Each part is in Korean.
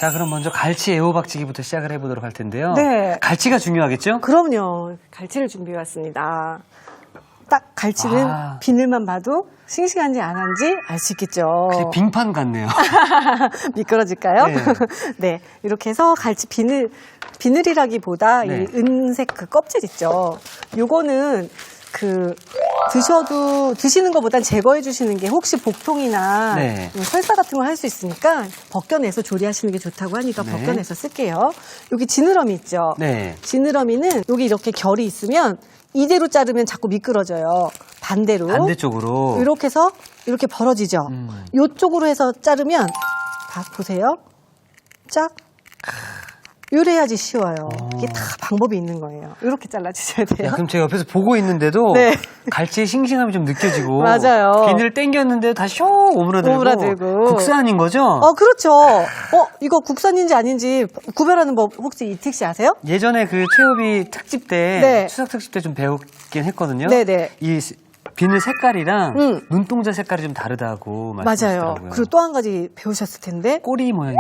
자, 그럼 먼저 갈치 애호박찌개부터 시작을 해보도록 할 텐데요. 네. 갈치가 중요하겠죠? 그럼요. 갈치를 준비해왔습니다. 딱 갈치는 비늘만 봐도 싱싱한지 안 한지 알 수 있겠죠. 근데 빙판 같네요. 미끄러질까요? 네. 네. 이렇게 해서 갈치 비늘이라기보다 네. 이 은색 그 껍질 있죠. 요거는 드시는 것보단 제거해 주시는 게 혹시 복통이나 네. 설사 같은 걸 할 수 있으니까 벗겨내서 조리하시는 게 좋다고 하니까 네. 벗겨내서 쓸게요. 여기 지느러미 있죠. 네. 지느러미는 여기 이렇게 결이 있으면 이대로 자르면 자꾸 미끄러져요. 반대로. 반대쪽으로. 이렇게 해서 이렇게 벌어지죠. 이쪽으로 해서 자르면 다 보세요. 짝. 요래야지 쉬워요. 이게 다 방법이 있는 거예요. 이렇게 잘라주셔야 돼요. 야, 그럼 제가 옆에서 보고 있는데도 네. 갈치의 싱싱함이 좀 느껴지고 맞아요. 비늘을 당겼는데 다 쇼 오므라들고 국산인 거죠? 그렇죠. 이거 국산인지 아닌지 구별하는 법 혹시 이택 씨 아세요? 예전에 그 최우비 특집 때 네. 추석 특집 때 좀 배웠긴 했거든요. 네네. 이 비늘 색깔이랑 눈동자 색깔이 좀 다르다고 맞아요. 말씀하시더라고요. 그리고 또 한 가지 배우셨을 텐데. 꼬리 모양이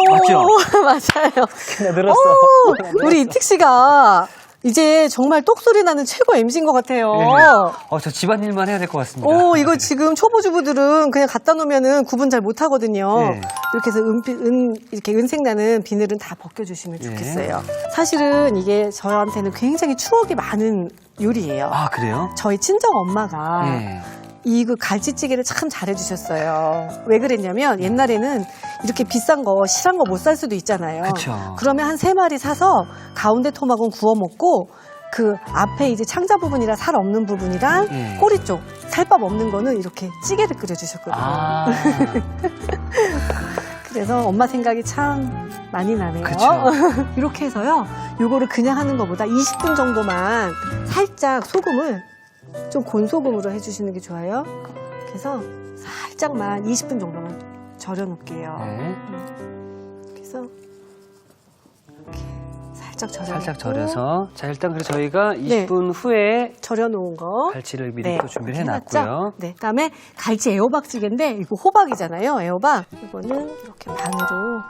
맞죠? 맞아요. 나 늘었어. 우리 이택 씨가 이제 정말 똑소리 나는 최고 MC인 것 같아요. 네. 저 집안일만 해야 될 것 같습니다. 이거 지금 초보주부들은 그냥 갖다 놓으면은 구분 잘 못 하거든요. 네. 이렇게 해서 이렇게 은색 나는 비늘은 다 벗겨주시면 좋겠어요. 사실은 이게 저한테는 굉장히 추억이 많은 요리예요. 아, 그래요? 저희 친정 엄마가 네. 이 갈치찌개를 참 잘해주셨어요. 왜 그랬냐면 옛날에는 이렇게 비싼 거 실한 거 못 살 수도 있잖아요. 그쵸. 그러면 한 3마리 사서 가운데 토막은 구워 먹고 그 앞에 이제 창자 부분이랑 살 없는 부분이랑 꼬리 쪽 살밥 없는 거는 이렇게 찌개를 끓여주셨거든요. 그래서 엄마 생각이 참 많이 나네요. 그쵸. 이렇게 해서요. 요거를 그냥 하는 것보다 20분 정도만 살짝 소금을 좀 곤소금으로 해주시는 게 좋아요. 그래서 살짝만 20분 정도만 절여 놓을게요. 네. 그래서 이렇게 살짝 절여 살짝 절여서. 자, 일단 그래서 저희가 네. 20분 후에 절여 놓은 거 갈치를 미리 또 준비를 이렇게 해놨고요. 해놨죠? 네. 그다음에 갈치 애호박찌개인데 이거 호박이잖아요. 애호박. 이거는 이렇게 반으로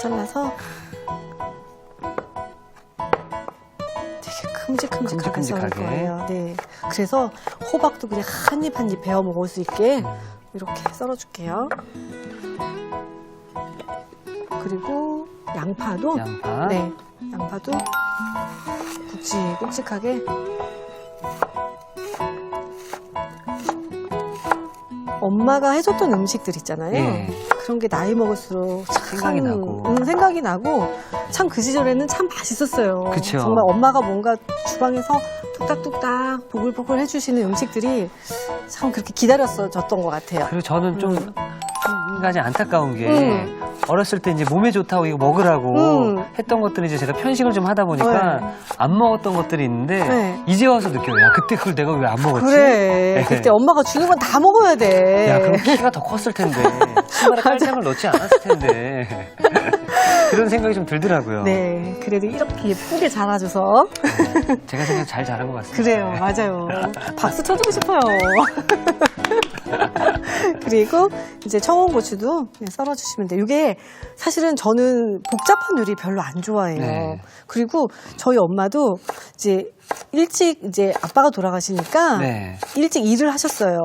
잘라서 되게 큼직큼직하게 썰을 거예요. 네. 그래서 호박도 그냥 한 입 한 입 베어 먹을 수 있게 이렇게 썰어줄게요. 그리고 양파도 네, 양파도 굵직굵직하게. 엄마가 해줬던 음식들 있잖아요. 네. 그런 게 나이 먹을수록 참 생각이 나고. 생각이 나고 참 그 시절에는 참 맛있었어요. 그쵸. 정말 엄마가 뭔가 주방에서 뚝딱뚝딱 보글보글 해주시는 음식들이 참 그렇게 기다렸었던 것 같아요. 그리고 저는 좀 한 가지 안타까운 게 어렸을 때 이제 몸에 좋다고 이거 먹으라고 했던 것들이 이제 제가 편식을 좀 하다 보니까 안 먹었던 것들이 있는데 이제 와서 느껴요. 야, 그때 그걸 내가 왜 안 먹었지? 그래. 그때 엄마가 주는 건 다 먹어야 돼. 야, 그럼 키가 더 컸을 텐데. 신발에 깔짝을 넣지 않았을 텐데. 그런 생각이 좀 들더라고요. 네. 그래도 이렇게 예쁘게 자라줘서. 제가 생각 잘 자란 것 같습니다. 그래요. 맞아요. 박수 쳐주고 싶어요. 그리고 이제 청원고추도 썰어주시면 돼요. 이게 사실은 저는 복잡한 요리 별로 안 좋아해요. 네. 그리고 저희 엄마도 이제 일찍 이제 아빠가 돌아가시니까 일찍 일을 하셨어요.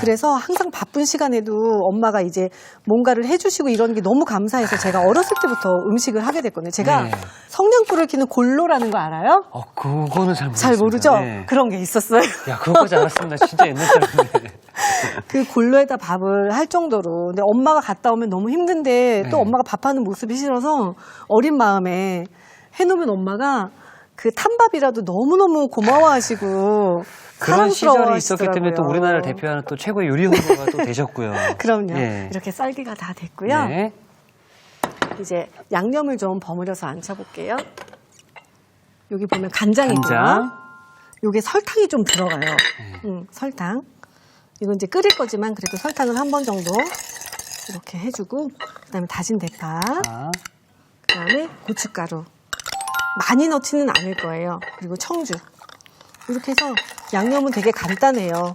그래서 항상 바쁜 시간에도 엄마가 이제 뭔가를 해주시고 이런 게 너무 감사해서 제가 어렸을 때부터 음식을 하게 됐거든요. 제가 성냥불을 켜는 골로라는 거 알아요? 그거는 잘 모르겠어요. 잘 모르죠? 그런 게 있었어요. 야, 그거까지 알았습니다. 진짜 옛날 사람인데. 그 골로에다 밥을 할 정도로. 근데 엄마가 갔다 오면 너무 힘든데 또 엄마가 밥하는 모습이 싫어서 어린 마음에 해놓으면 엄마가 그 탄밥이라도 너무너무 고마워하시고 그런 시절이 있었기 사랑스러워하시더라고요. 때문에 또 우리나라를 대표하는 또 최고의 요리 홍보가 또 되셨고요. 그럼요. 이렇게 썰기가 다 됐고요. 이제 양념을 좀 버무려서 앉혀볼게요. 여기 보면 간장이고요. 요게 설탕이 좀 들어가요. 설탕. 이건 이제 끓일 거지만 그래도 설탕을 한 번 정도 이렇게 해주고, 그다음에 다진 대파, 그다음에 고춧가루. 많이 넣지는 않을 거예요. 그리고 청주. 이렇게 해서 양념은 되게 간단해요.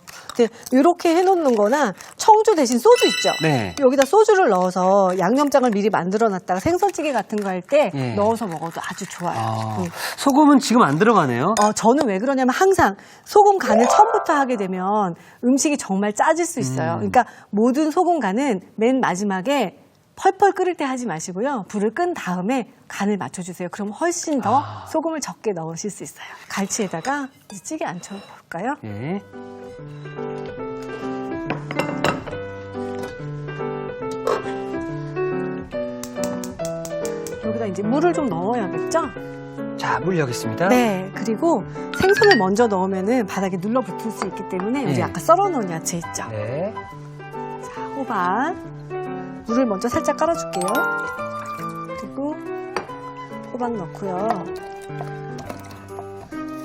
이렇게 해놓는 거나 청주 대신 소주 있죠? 네. 여기다 소주를 넣어서 양념장을 미리 만들어놨다가 생선찌개 같은 거 할 때 예. 넣어서 먹어도 아주 좋아요. 소금은 지금 안 들어가네요. 저는 왜 그러냐면 항상 소금 간을 처음부터 하게 되면 음식이 정말 짜질 수 있어요. 그러니까 모든 소금 간은 맨 마지막에 펄펄 끓을 때 하지 마시고요. 불을 끈 다음에 간을 맞춰주세요. 그럼 훨씬 더 소금을 적게 넣으실 수 있어요. 갈치에다가 이제 찌개 앉혀볼까요? 예. 여기다 이제 물을 좀 넣어야겠죠? 자, 물 여기 있습니다. 네. 그리고 생선을 먼저 넣으면은 바닥에 눌러붙을 수 있기 때문에 우리 네. 아까 썰어놓은 야채 있죠? 네. 자, 호박. 물을 먼저 살짝 깔아줄게요. 그리고 호박 넣고요.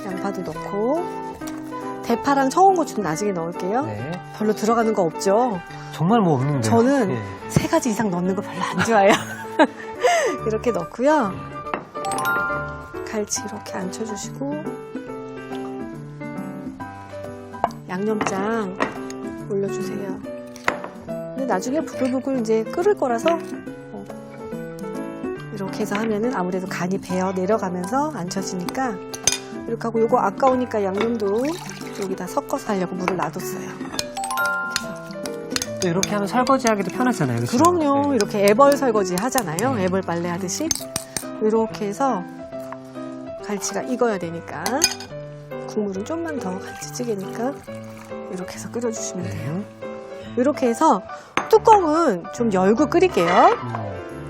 양파도 넣고 대파랑 청양고추는 나중에 넣을게요. 네. 별로 들어가는 거 없죠? 정말 뭐 없는데. 저는 예. 3가지 이상 넣는 거 별로 안 좋아해요. 이렇게 넣고요. 갈치 이렇게 앉혀주시고 양념장 올려주세요. 근데 나중에 부글부글 이제 끓을 거라서 이렇게 해서 하면은 아무래도 간이 배어 내려가면서 앉혀지니까 이렇게 하고 요거 아까우니까 양념도 여기다 섞어서 하려고 물을 놔뒀어요. 또 이렇게 하면 설거지하기도 편하잖아요. 그렇죠? 그럼요. 네. 이렇게 애벌 설거지 하잖아요. 애벌 빨래 하듯이 이렇게 해서 갈치가 익어야 되니까 국물은 좀만 더 갈치찌개니까 이렇게 해서 끓여주시면 돼요. 이렇게 해서 뚜껑은 좀 열고 끓일게요.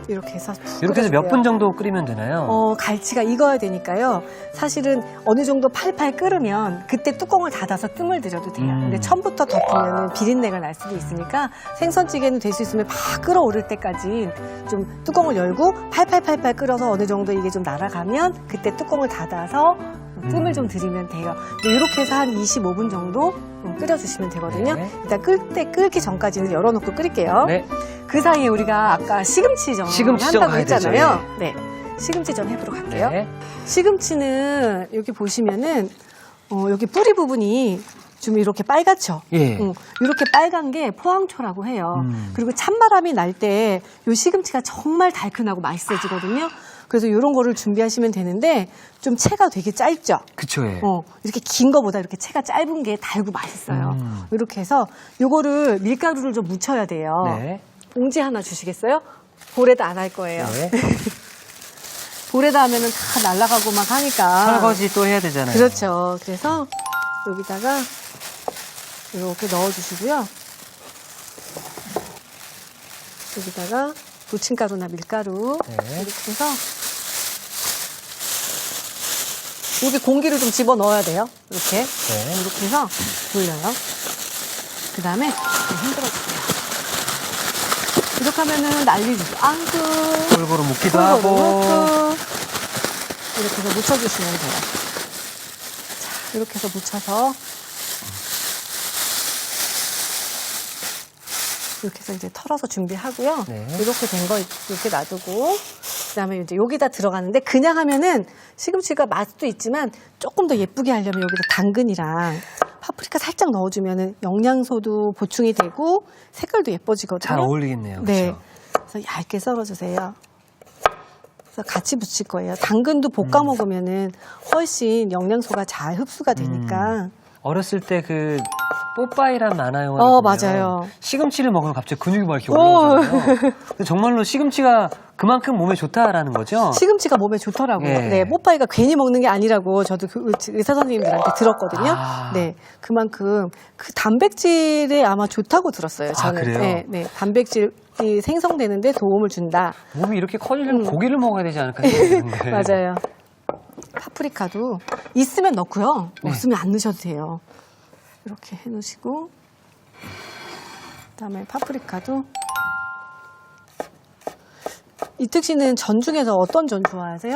이렇게 해서 이렇게 해서 몇 분 정도 끓이면 되나요? 갈치가 익어야 되니까요. 사실은 어느 정도 팔팔 끓으면 그때 뚜껑을 닫아서 뜸을 들여도 돼요. 근데 처음부터 덮으면 비린내가 날 수도 있으니까 생선찌개는 될 수 있으면 막 끓어오를 때까지 좀 뚜껑을 열고 팔팔 끓어서 어느 정도 이게 좀 날아가면 그때 뚜껑을 닫아서 뜸을 좀 들이면 돼요. 이렇게 해서 한 25분 정도 끓여주시면 되거든요. 네. 일단 끓기 전까지는 열어놓고 끓일게요. 네. 그 사이에 우리가 아까 시금치전 시금치전 한다고 가야 되죠, 했잖아요. 네, 시금치전 해보러 갈게요. 네. 시금치는 여기 보시면은 여기 뿌리 부분이 좀 이렇게 빨갛죠. 예. 이렇게 빨간 게 포항초라고 해요. 그리고 찬바람이 날 때 이 시금치가 정말 달큰하고 맛있어지거든요. 그래서 이런 거를 준비하시면 되는데 좀 채가 되게 짧죠. 그쵸, 예. 이렇게 긴 거보다 이렇게 채가 짧은 게 달고 맛있어요. 이렇게 해서 요거를 밀가루를 좀 묻혀야 돼요. 네. 봉지 하나 주시겠어요? 볼에다 안 할 거예요. 네. 볼에다 하면은 다 날아가고 막 하니까. 설거지 또 해야 되잖아요. 그렇죠. 그래서 여기다가 이렇게 넣어주시고요. 여기다가 부침가루나 밀가루 네. 이렇게 해서 여기 공기를 좀 집어 넣어야 돼요. 이렇게 네. 이렇게 해서 돌려요. 그 다음에 흔들어주세요. 이렇게 하면은 난리죠. 앙크 골고루 묻기도 골고루 하고. 넣고 이렇게 해서 묻혀주시면 돼요. 자, 이렇게 해서 묻혀서 이렇게 해서 이제 털어서 준비하고요. 네. 이렇게 된 거 이렇게 놔두고 그다음에 이제 여기다 들어가는데 그냥 하면은 시금치가 맛도 있지만 조금 더 예쁘게 하려면 여기다 당근이랑 파프리카 살짝 넣어주면은 영양소도 보충이 되고 색깔도 예뻐지거든요. 잘 어울리겠네요. 네. 그렇죠? 그래서 얇게 썰어주세요. 그래서 같이 부칠 거예요. 당근도 볶아 먹으면은 훨씬 영양소가 잘 흡수가 되니까. 어렸을 때 그 뽀빠이란 만화 영화 맞아요. 시금치를 먹으면 갑자기 근육이 막 이렇게 올라오잖아요. 근데 정말로 시금치가 그만큼 몸에 좋다라는 거죠? 시금치가 몸에 좋더라고요. 예. 네, 뽀빠이가 괜히 먹는 게 아니라고 저도 그 의사 선생님들한테 들었거든요. 아. 네, 그만큼 그 단백질에 아마 좋다고 들었어요. 저는. 그래요? 네, 네, 단백질이 생성되는데 도움을 준다. 몸이 이렇게 커지려면 고기를 먹어야 되지 않을까 생각했는데. 맞아요. 파프리카도 있으면 넣고요. 네. 없으면 안 넣으셔도 돼요. 이렇게 해놓으시고 그다음에 파프리카도. 이특 씨는 전 중에서 어떤 전 좋아하세요?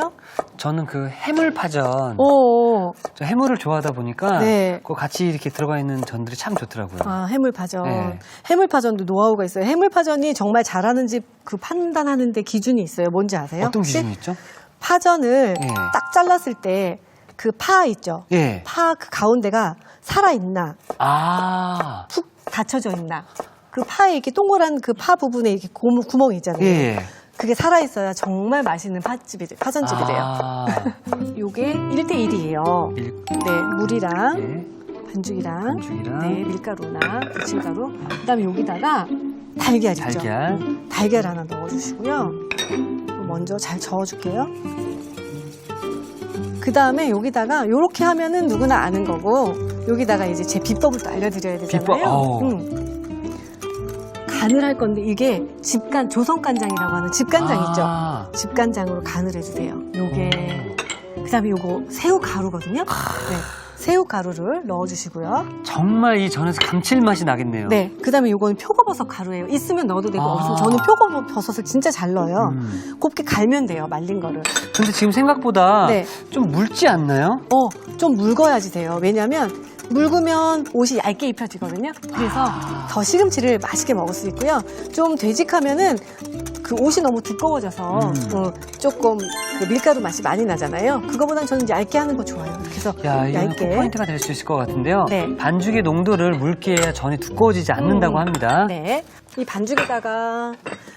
저는 그 해물파전. 오, 저 해물을 좋아하다 보니까 네. 그 같이 이렇게 들어가 있는 전들이 참 좋더라고요. 해물파전. 네. 해물파전도 노하우가 있어요. 해물파전이 정말 잘하는 집 그 판단하는데 기준이 있어요. 뭔지 아세요? 어떤 혹시? 기준이 있죠? 파전을 네. 딱 잘랐을 때 그 파 있죠? 예. 파 그 가운데가 살아있나? 아. 푹 닫혀져 있나? 그 파에 이렇게 동그란 그 파 부분에 이렇게 구멍이 있잖아요. 예. 그게 살아있어야 정말 맛있는 파전집이 돼요. 아. 요게 1대1이에요. 네, 물이랑 예. 반죽이랑 반죽이랑. 네, 밀가루나 부침가루. 그다음에 여기다가 달걀 있죠. 달걀 하나 넣어주시고요. 먼저 잘 저어줄게요. 그 다음에 여기다가 이렇게 하면은 누구나 아는 거고 여기다가 이제 제 비법을 또 알려드려야 되잖아요. 간을 할 건데 이게 조선간장이라고 하는 집간장 있죠. 집간장으로 간을 해주세요. 요게 그다음에 요거 새우가루거든요. 네, 새우가루를 넣어주시고요. 정말 이 전에서 감칠맛이 나겠네요. 네, 그다음에 요거는 표고버섯 가루예요. 있으면 넣어도 되고 없으면 저는 표고버섯을 진짜 잘 넣어요. 곱게 갈면 돼요, 말린 거를. 근데 지금 생각보다 네. 좀 묽지 않나요? 좀 묽어야지 돼요. 왜냐면 묽으면 옷이 얇게 입혀지거든요. 그래서 더 시금치를 맛있게 먹을 수 있고요. 좀 되직하면은 그 옷이 너무 두꺼워져서 조금 그 밀가루 맛이 많이 나잖아요. 그거보다는 저는 얇게 하는 거 좋아요. 그래서 이거는 얇게. 포인트가 될 수 있을 것 같은데요. 네. 반죽의 농도를 묽게 해야 전이 두꺼워지지 않는다고 합니다. 네. 이 반죽에다가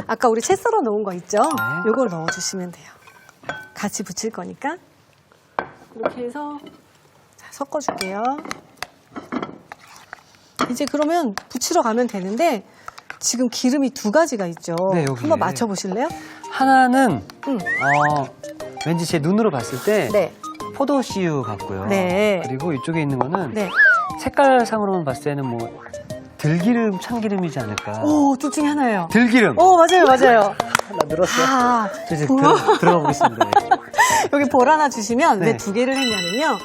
아까 우리 채 썰어 놓은 거 있죠? 네. 요걸 넣어주시면 돼요. 같이 부칠 거니까. 이렇게 해서 자, 섞어줄게요. 이제 그러면 부치러 가면 되는데 지금 기름이 두 가지가 있죠. 네, 여기에. 한번 맞춰보실래요? 하나는 왠지 제 눈으로 봤을 때 네. 포도씨유 같고요. 네. 그리고 이쪽에 있는 거는 네. 색깔상으로만 봤을 때는 뭐 들기름, 참기름이지 않을까. 오, 둘 중에 하나예요. 들기름. 맞아요. 하나 늘었어요. 저 이제 들어가 보겠습니다. 여기 볼 하나 주시면 네. 왜 두 개를 했냐면요.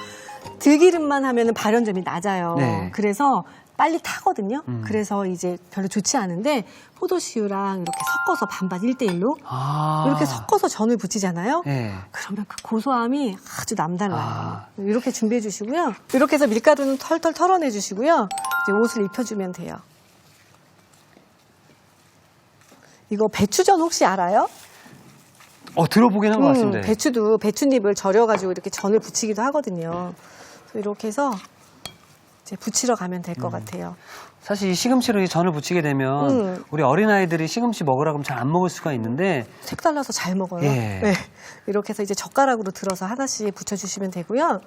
들기름만 하면 발연점이 낮아요. 네. 그래서 빨리 타거든요. 그래서 이제 별로 좋지 않은데 포도씨유랑 이렇게 섞어서 반반 1대1로 이렇게 섞어서 전을 부치잖아요. 네. 그러면 그 고소함이 아주 남달라요. 이렇게 준비해 주시고요. 이렇게 해서 밀가루는 털털 털어내 주시고요. 이제 옷을 입혀주면 돼요. 이거 배추전 혹시 알아요? 들어보긴 한 것 같습니다. 배추도 배추잎을 절여가지고 이렇게 전을 부치기도 하거든요. 그래서 이렇게 해서 이제 부치러 가면 될 것 같아요. 사실 이 시금치로 이 전을 부치게 되면 우리 어린아이들이 시금치 먹으라고 하면 잘 안 먹을 수가 있는데 색달라서 잘 먹어요. 예. 네. 이렇게 해서 이제 젓가락으로 들어서 하나씩 부쳐주시면 되고요.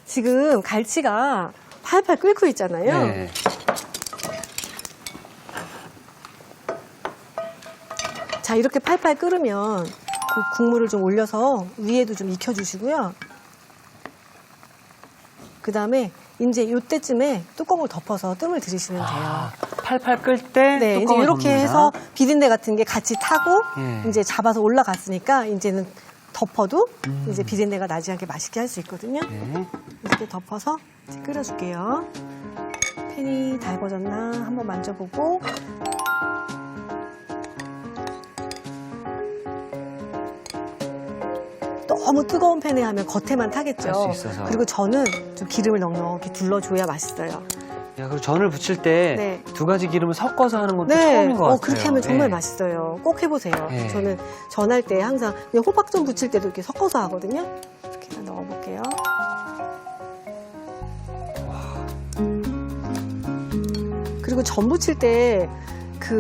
지금 갈치가 팔팔 끓고 있잖아요. 네. 자, 이렇게 팔팔 끓으면 그 국물을 좀 올려서 위에도 좀 익혀주시고요. 그 다음에 이제 이때쯤에 뚜껑을 덮어서 뜸을 들이시면 돼요. 팔팔 끌 때 네, 이제 뚜껑을 이렇게 덮는다. 해서 비린내 같은 게 같이 타고 예. 이제 잡아서 올라갔으니까 이제는 덮어도 이제 비린내가 나지 않게 맛있게 할 수 있거든요. 네. 이렇게 덮어서 이제 끓여줄게요. 팬이 달궈졌나 한번 만져보고 너무 뜨거운 팬에 하면 겉에만 타겠죠. 탈수 있어서. 그리고 저는 좀 기름을 넉넉히 둘러줘야 맛있어요. 야, 그리고 전을 부칠 때 네. 두 가지 기름을 섞어서 하는 것도 처음인 것 같아요. 그렇게 하면 정말 네. 맛있어요. 꼭 해보세요. 네. 저는 전할 때 항상 그냥 호박전 부칠 때도 이렇게 섞어서 하거든요. 이렇게 넣어볼게요. 그리고 전 부칠 때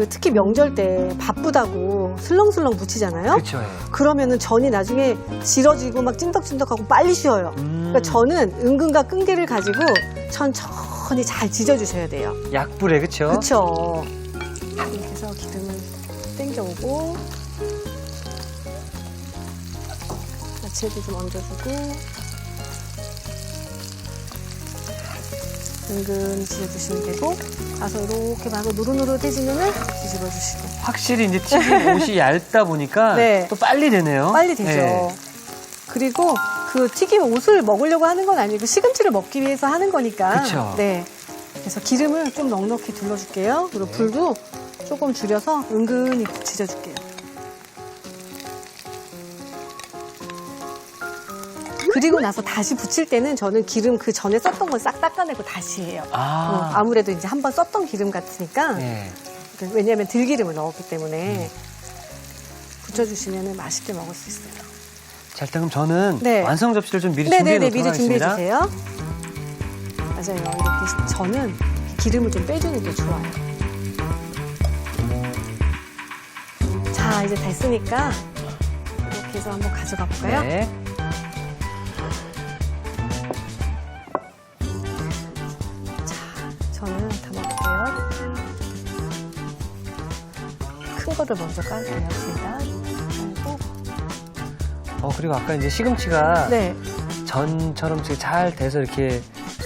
특히 명절 때 바쁘다고 슬렁슬렁 부치잖아요. 그렇죠. 예. 그러면은 전이 나중에 질어지고 막 찐덕찐덕하고 빨리 쉬어요. 그러니까 저는 은근과 끈기를 가지고 천천히 잘 지져주셔야 돼요. 약불에 그렇죠. 그렇죠. 이렇게 해서 기름을 땡겨오고 야채도 좀 얹어주고 은근히 지져주시면 되고 가서 이렇게 마구 노릇노릇해지면은 뒤집어 주시고 확실히 이제 튀김 옷이 얇다 보니까 네. 또 빨리 되네요. 빨리 되죠. 네. 그리고 그 튀김 옷을 먹으려고 하는 건 아니고 시금치를 먹기 위해서 하는 거니까. 그쵸. 네. 그래서 기름을 좀 넉넉히 둘러줄게요. 그리고 불도 조금 줄여서 은근히 지져줄게요. 그리고 나서 다시 부칠 때는 저는 기름 그 전에 썼던 건 싹 닦아내고 다시 해요. 아무래도 이제 한번 썼던 기름 같으니까. 네. 왜냐하면 들기름을 넣었기 때문에 붙여주시면 맛있게 먹을 수 있어요. 자, 일단 그럼 저는 네. 완성 접시를 좀 미리 준비해 네네네, 놓도록 미리 준비해 하겠습니다. 주세요. 맞아요. 이렇게 저는 기름을 좀 빼주는 게 좋아요. 자, 이제 됐으니까 이렇게 해서 한번 가져가 볼까요? 네. 저는 담아볼게요. 큰 거를 먼저 깔게요. 제가. 그리고 아까 이제 시금치가 네. 전처럼 지금 잘 돼서 이렇게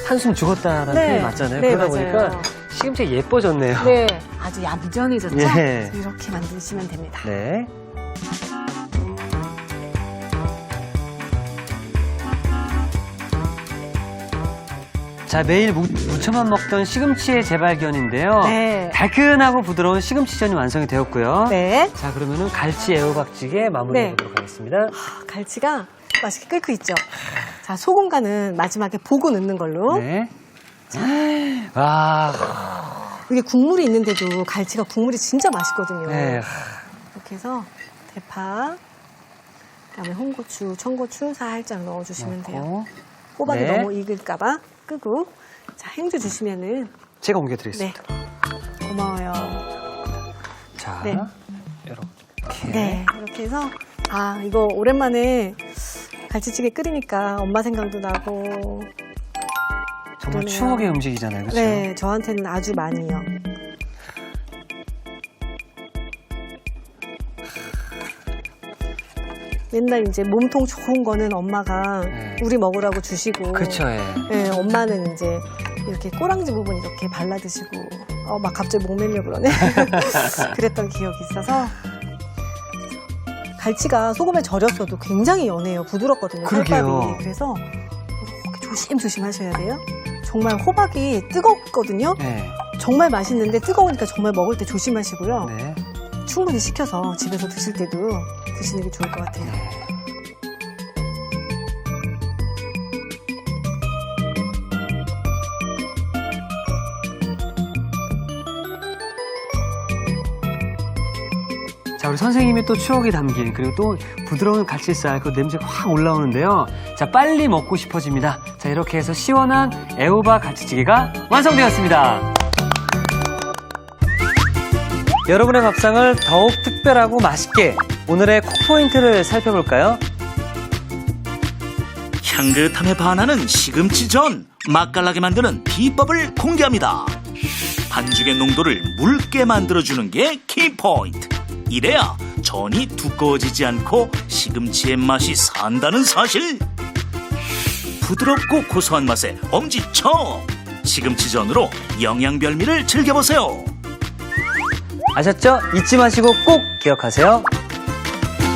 한숨 죽었다라는 네. 표현이 맞잖아요. 네, 그러다 맞아요. 보니까 시금치가 예뻐졌네요. 네. 아주 야무전해졌죠? 예. 이렇게 만드시면 됩니다. 네. 자, 매일 무쳐만 먹던 시금치의 재발견인데요. 네. 달큰하고 부드러운 시금치전이 완성이 되었고요. 네. 자, 그러면은 갈치 애호박찌개 마무리해 네. 보도록 하겠습니다. 갈치가 맛있게 끓고 있죠? 자, 소금 간은 마지막에 보고 넣는 걸로. 네. 와. 이게 국물이 있는데도 갈치가 국물이 진짜 맛있거든요. 네. 이렇게 해서 대파, 그다음에 홍고추, 청고추 살짝 넣어주시면 돼요. 넣고. 호박이 네. 너무 익을까봐 끄고. 자, 행주 주시면은. 제가 네. 옮겨드리겠습니다. 고마워요. 자, 네. 이렇게. 네. 이렇게 해서, 이거 오랜만에 갈치찌개 끓이니까 엄마 생각도 나고. 정말 그러네요. 추억의 음식이잖아요. 그렇죠? 네, 저한테는 아주 많이요. 맨날 이제 몸통 좋은 거는 엄마가 네. 우리 먹으라고 주시고. 그렇죠. 예. 네, 엄마는 이제 이렇게 꼬랑지 부분 이렇게 발라 드시고. 막 갑자기 목 메려 그러네. 그랬던 기억이 있어서. 갈치가 소금에 절였어도 굉장히 연해요. 부드럽거든요. 그러게요. 살밥이. 그래서 이렇게 조심조심 하셔야 돼요. 정말 호박이 뜨겁거든요. 네. 정말 맛있는데 뜨거우니까 정말 먹을 때 조심하시고요. 네. 충분히 식혀서 집에서 드실 때도 드시는 게 좋을 것 같아요. 자, 우리 선생님의 또 추억이 담긴 그리고 또 부드러운 갈치살 그 냄새가 확 올라오는데요. 자, 빨리 먹고 싶어집니다. 자, 이렇게 해서 시원한 애호박 갈치찌개가 완성되었습니다. 여러분의 밥상을 더욱 특별하고 맛있게 오늘의 콕포인트를 살펴볼까요? 향긋함에 반하는 시금치전, 맛깔나게 만드는 비법을 공개합니다. 반죽의 농도를 묽게 만들어주는 게 키포인트. 이래야 전이 두꺼워지지 않고 시금치의 맛이 산다는 사실. 부드럽고 고소한 맛의 엄지척. 시금치전으로 영양별미를 즐겨보세요. 아셨죠? 잊지 마시고 꼭 기억하세요.